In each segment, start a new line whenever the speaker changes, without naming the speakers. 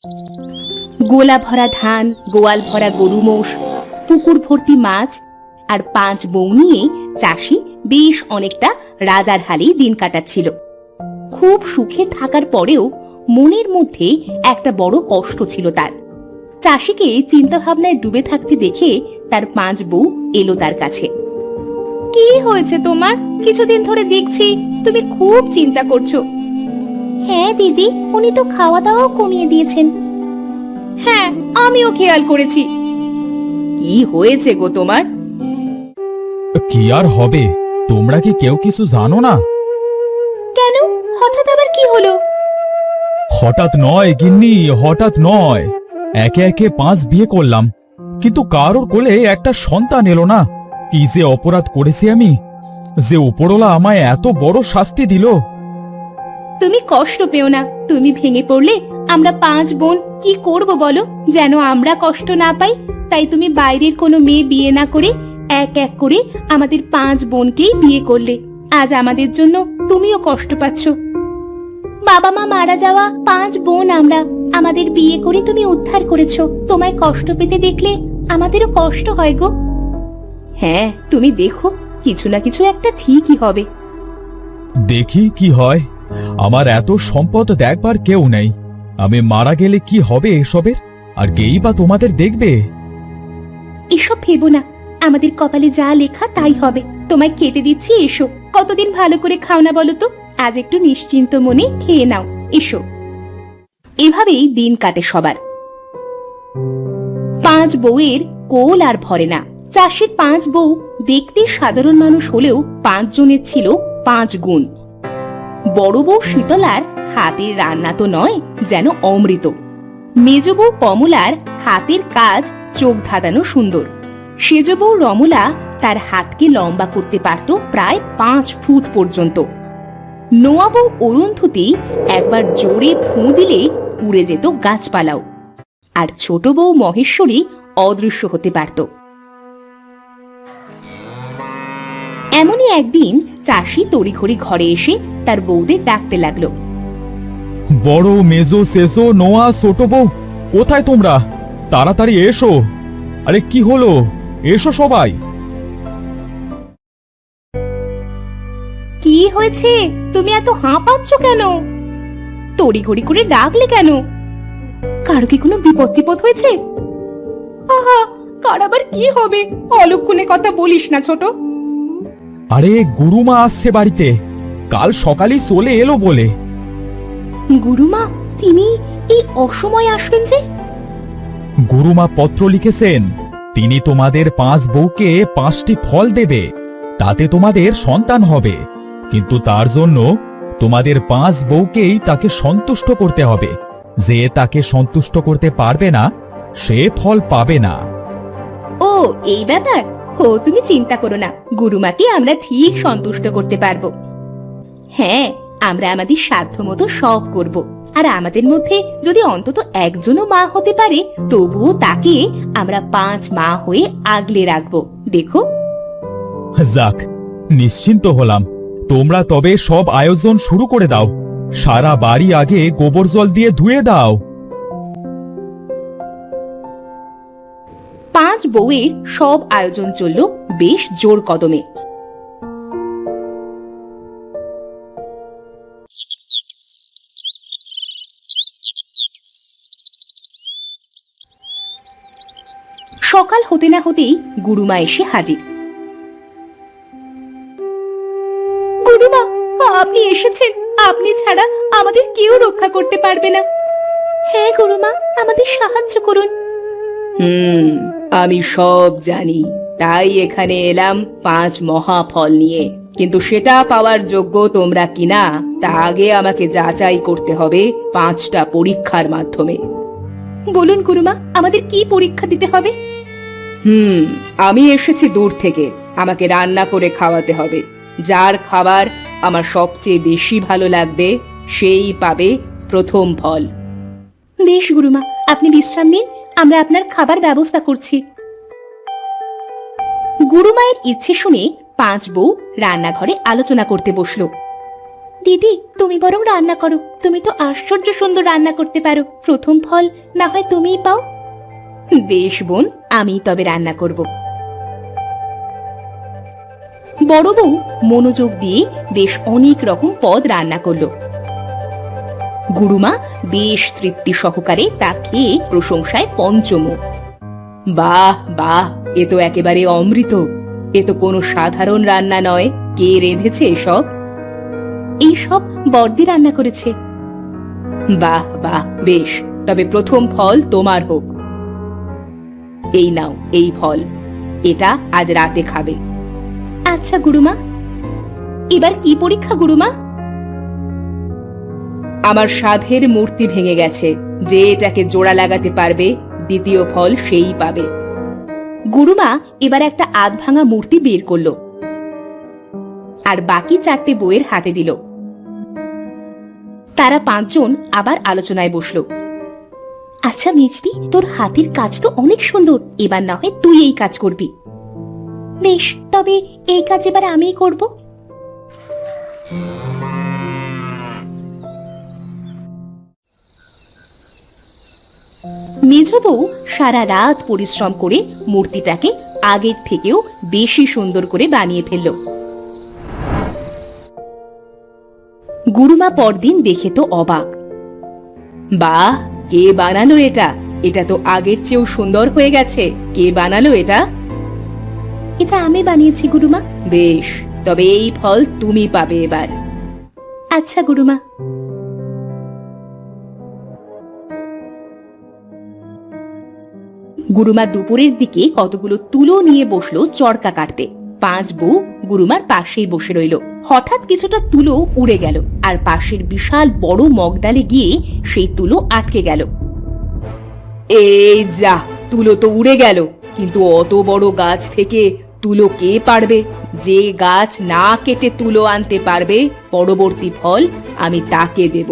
গোলা ভরা ধান, গোয়াল ভরা গরু মোষ, পুকুর ভর্তি মাছ আর 5 বউ নিয়ে চাষি বেশ অনেকটা রাজার হালেই দিন কাটাচ্ছিল। খুব সুখে থাকার পরেও মনের মধ্যে একটা বড় কষ্ট ছিল তার। চাষিকে চিন্তা ভাবনায় ডুবে থাকতে দেখে তার 5 বউ এলো তার কাছে। কি হয়েছে তোমার? কিছুদিন ধরে দেখছি তুমি খুব চিন্তা করছো। হ্যাঁ দিদি, উনি তো খাওয়া দাওয়াও কমিয়ে দিয়েছেন। হ্যাঁ, আমিও খেয়াল করেছি। কি হয়েছে গো তোমার?
কি আর হবে, তোমরা কি কেউ কিছু জানো না?
কেন, হঠাৎ আবার কি হলো?
হঠাৎ নয় গিন্নি, হঠাৎ নয়। একে একে 5 বিয়ে করলাম, কিন্তু কারোর কোলে একটা সন্তান এলো না। কি যে অপরাধ করেছি আমি, যে উপরওয়ালা আমায় এত বড় শাস্তি দিল।
তুমি কষ্ট পেও না, তুমি ভেঙে পড়লে আমরা 5 বোন কি করব বলো? যেন আমরা কষ্ট না পাই, তাই তুমি বাইরের কোনো মেয়ে বিয়ে না করে এক এক করে আমাদের 5 বোনকেই বিয়ে করলে। আজ আমাদের জন্য তুমিও কষ্ট পাচ্ছ। বাবা মা মারা যাওয়া 5 বোন আমরা, আমাদের বিয়ে করে তুমি উদ্ধার করেছো। তোমায় কষ্ট পেতে দেখলে আমাদেরও কষ্ট হয় গো। হ্যাঁ, তুমি দেখো, কিছু না কিছু একটা ঠিকই হবে।
দেখি কি হয়। আমার এত সম্পদ দেখবার কেউ নেই, আমি মারা গেলে কি হবে এসবের? আর গেই বা তোমাদের দেখবে?
এসব ভেবো না, আমাদের কপালে যা লেখা তাই হবে। তোমায় খেতে দিচ্ছি, এসো। কতদিন ভালো করে খাও না বলো তো? আজ একটু নিশ্চিন্ত মনে খেয়ে নাও, এসো। এভাবেই দিন কাটে সবার। 5 বউয়ের কোল আর ভরে না। চাষির 5 বউ দেখতে সাধারণ মানুষ হলেও 5 জনের ছিল 5 গুণ। বড় বউ শীতলার হাতের রান্না তো নয়, যেন অমৃত। মেজ বউ কমলার হাতের কাজ চোখ ধাঁধানো সুন্দর। সেজ বউ রমলা তার হাতকে লম্বা করতে পারত প্রায় 5 ফুট পর্যন্ত। নোয়া বউ অরুন্ধতী একবার জোরে ফুঁ দিলে উড়ে যেত গাছপালাও। আর ছোট বউ মহেশ্বরী অদৃশ্য হতে পারত। এমনই একদিন চাষি তড়িঘড়ি ঘরে এসে তার বউদের ডাকতে লাগলো।
বড়, মেজো, শেষো, নোয়া, ছোট বউ, কোথায় তোমরা? তাড়াতাড়ি এসো। আরে কি হলো, এসো সবাই।
কি হয়েছে? তুমি এত হাঁপাচ্ছ কেন? তড়িঘড়ি করে ডাকলে কেন? কারো কি কোনো বিপদ হয়েছে? আহা, কার আবার কি হবে? অলক্ষণে কথা বলিস না ছোট।
আরে গুরুমা আসছে বাড়িতে, কাল সকালে চলে এলো বলে।
গুরুমা? তিনি এই অসময়ে আসবেন যে?
গুরুমা পত্র লিখেছেন, তিনি তোমাদের 5 বউকে 5টি ফল দেবে, তাতে তোমাদের সন্তান হবে। কিন্তু তার জন্য তোমাদের 5 বউকেই তাকে সন্তুষ্ট করতে হবে। যে তাকে সন্তুষ্ট করতে পারবে না, সে ফল পাবে না।
ও, এই ব্যাপার? ও, তুমি চিন্তা করো না, গুরুমাকে আমরা ঠিক সন্তুষ্ট করতে পারবো। হ্যাঁ, আমরা আমাদের সাধ্যমতো সব করব। আর আমাদের মধ্যে যদি অন্তত একজনও মা হতে পারে, তবুও তাকে আমরা 5 মা হয়ে আগলে রাখবো। দেখো।
যাক, নিশ্চিন্ত হলাম। তোমরা তবে সব আয়োজন শুরু করে দাও। সারা বাড়ি আগে গোবর জল দিয়ে ধুয়ে দাও।
5 বউয়ের সব আয়োজন চলল বেশ জোর কদমে। সকাল হতে না হতেই গুরুমা এসে হাজির। গুরুমা, আপনি এসেছেন। আপনি ছাড়া আমাদের কেউ রক্ষা করতে পারবে না। হ্যাঁ গুরুমা, আমাদের সাহায্য করুন। আমি সব জানি, তাই এখানে এলাম 5 মহাফল নিয়ে। কিন্তু সেটা পাওয়ার যোগ্য তোমরা কিনা তা আগে আমাকে যাচাই করতে হবে 5টা পরীক্ষার মাধ্যমে। বলুন গুরুমা, আমাদের কি পরীক্ষা দিতে হবে? আমি এসেছি দূর থেকে, আমাকে রান্না করে খাওয়াতে হবে। যার খাবার আমার সবচেয়ে বেশি ভালো লাগবে সেই পাবে প্রথম ফল। বেশ গুরুমা, আপনি বিশ্রাম নিন, আমরা আপনার খাবার ব্যবস্থা করছি। গুরুমায়ের ইচ্ছে শুনে 5 বউ রান্নাঘরে আলোচনা করতে বসলো। দিদি, তুমি বরং রান্না করো, তুমি তো আশ্চর্য সুন্দর রান্না করতে পারো, প্রথম ফল না হয় তুমিই পাও। বেশ বোন, আমি তবে রান্না করব। বড় বউ মনোযোগ দিয়ে বেশ অনেক রকম পদ রান্না করলো। গুরুমা বেশ তৃপ্তি সহকারে তা খেয়ে প্রশংসায় পঞ্চমুখ। বাহ বাহ, এ তো একেবারে অমৃত, এ তো কোনো সাধারণ রান্না নয়। কে রেঁধেছে এসব? এইসব বর্দি রান্না করেছে। বাহ বাহ, বেশ, তবে প্রথম ফল তোমার হোক। এই নাও এই ফল, এটা আজ রাতে খাবে। আচ্ছা গুরুমা। এবার কি পরীক্ষা গুরুমা? আমার সাধের মূর্তি ভেঙে গেছে, যে এটাকে জোড়া লাগাতে পারবে দ্বিতীয় ফল সেই পাবে। গুরুমা এবার একটা আধ ভাঙা মূর্তি বের করলো আর বাকি 4টে বউয়ের হাতে দিল। তারা 5 জন আবার আলোচনায় বসলো। আচ্ছা মিষ্টি, তোর হাতের কাজ তো অনেক সুন্দর, এবার না হয় তুই এই কাজ করবি। বেশ, তবে এই কাজ এবার আমিই করব। মেজ বউ সারা রাত পরিশ্রম করে মূর্তিটাকে আগের থেকেও বেশি সুন্দর করে বানিয়ে ফেলল। গুরুমা পরদিন দেখে তো অবাক। বাহ, কে বানালো এটা? এটা তো আগের চেয়েও সুন্দর হয়ে গেছে। কে বানালো এটা? এটা আমি বানিয়েছি গুরুমা। বেশ, তবে এই ফল তুমি পাবে এবার। আচ্ছা গুরুমা। গুরুমা দুপুরের দিকে কতগুলো তুলো নিয়ে বসলো চরকা কাটতে। 5 বউ গুরুমার পাশেই বসে রইল। হঠাৎ কিছুটা তুলো উড়ে গেল আর পাশের বিশাল বড় মগডালে গিয়ে সেই তুলো আটকে গেল। এই যা, তুলো তো উড়ে গেল, কিন্তু অত বড় গাছ থেকে তুলো কে পারবে? যে গাছ না কেটে তুলো আনতে পারবে, পরবর্তী ফল আমি তাকে দেব।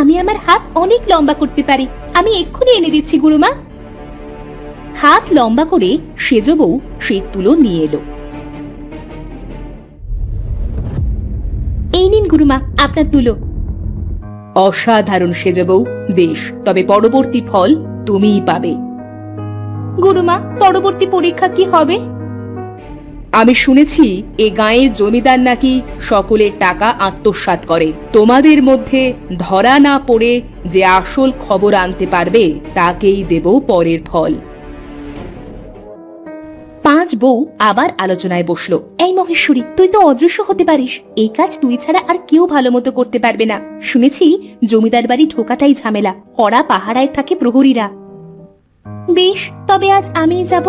আমি আমার হাত অনেক লম্বা করতে পারি, আমি এক্ষুনি এনে দিচ্ছি গুরুমা। হাত লম্বা করে সেজ বউ সেই তুলো নিয়ে এলো। এই নিন গুরুমা আপনার তুলো। অসাধারণ সেজ বউ, বেশ, তবে পরবর্তী ফল তুমিই পাবে। গুরুমা, পরবর্তী পরীক্ষা কি হবে? আমি শুনেছি এ গাঁয়ের জমিদার নাকি সকলের টাকা আত্মসাৎ করে। তোমাদের মধ্যে ধরা না পড়ে যে আসল খবর আনতে পারবে তাকেই দেব পরের ফল। 5 বউ আবার আলোচনায় বসলো। এই মহেশ্বরী, তুই তো অদৃশ্য হতে পারিস, এই কাজ তুই ছাড়া আর কেউ ভালো মতো করতে পারবে না। শুনেছি জমিদার বাড়ি ঢোকাটাই ঝামেলা, কড়া পাহারায় থাকে প্রহরীরা। বেশ, তবে আজ আমিই যাব।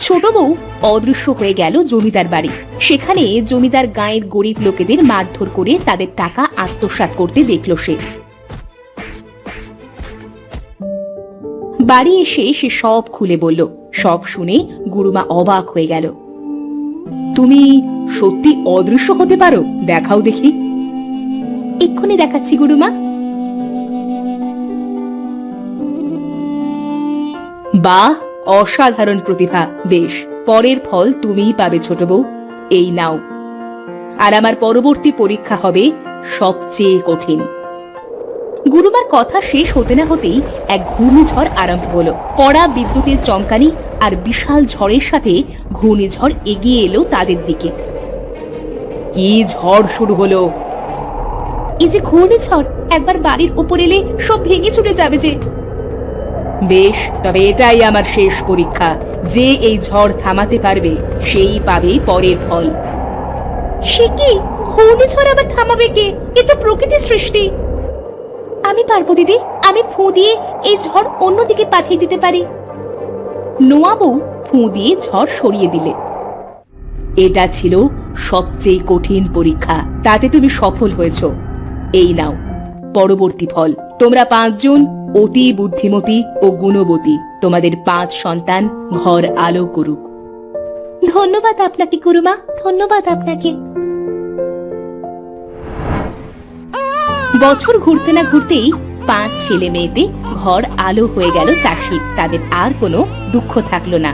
ছোট বউ অদৃশ্য হয়ে গেল জমিদার বাড়ি। সেখানে জমিদার গাঁয়ের গরিব লোকেদের মারধর করে তাদের টাকা আত্মসাৎ করতে দেখল সে। বাড়ি এসে সে সব খুলে বলল। সব শুনে গুরুমা অবাক হয়ে গেল। তুমি সত্যি অদৃশ্য হতে পারো? দেখাও দেখি। এক্ষুনি দেখাচ্ছি গুরুমা। বাহ, অসাধারণ প্রতিভা। বেশ, পরের ফল তুমিই পাবে ছোট বউ। এই নাও। আর আমার পরবর্তী পরীক্ষা হবে সবচেয়ে কঠিন। গুরুমার কথা শেষ হতে না হতেই এক ঘূর্ণিঝড় আরম্ভ হলো। কড়া বিদ্যুতের চমকানি আর বিশাল ঝড়ের সাথে ঘূর্ণিঝড় এগিয়ে এলো তাদের দিকে। কি ঝড় শুরু হলো! এই যে ঘূর্ণিঝড়, একবার বাড়ির উপর এলে সব ভেঙে চুরে যাবে যে। বেশ, তবে এটাই আমার শেষ পরীক্ষা। যে এই ঝড় থামাতে পারবে সেই পাবে পরের ফল। সে কি? ঘূর্ণিঝড় আবার থামাবে কে? এ তো প্রকৃতির সৃষ্টি। আমি পারবো দিদি, আমি ফু দিয়ে এই ঝড় অন্যদিকে পাঠিয়ে দিতে পারি। নোয়া বউ ফু দিয়ে ঝড় সরিয়ে দিলে। এটা ছিল সবচেয়ে কঠিন পরীক্ষা, তাতে তুমি সফল হয়েছ। এই নাও পরবর্তী ফল। তোমরা 5 জন অতি বুদ্ধিমতী ও গুণবতী, তোমাদের 5 সন্তান ঘর আলো করুক। ধন্যবাদ আপনাকে গুরুমা, ধন্যবাদ আপনাকে। বছর ঘুরতে না ঘুরতেই 5 ছেলে মেয়েতে ঘর আলো হয়ে গেল চাষির। তাদের আর কোনো দুঃখ থাকলো না।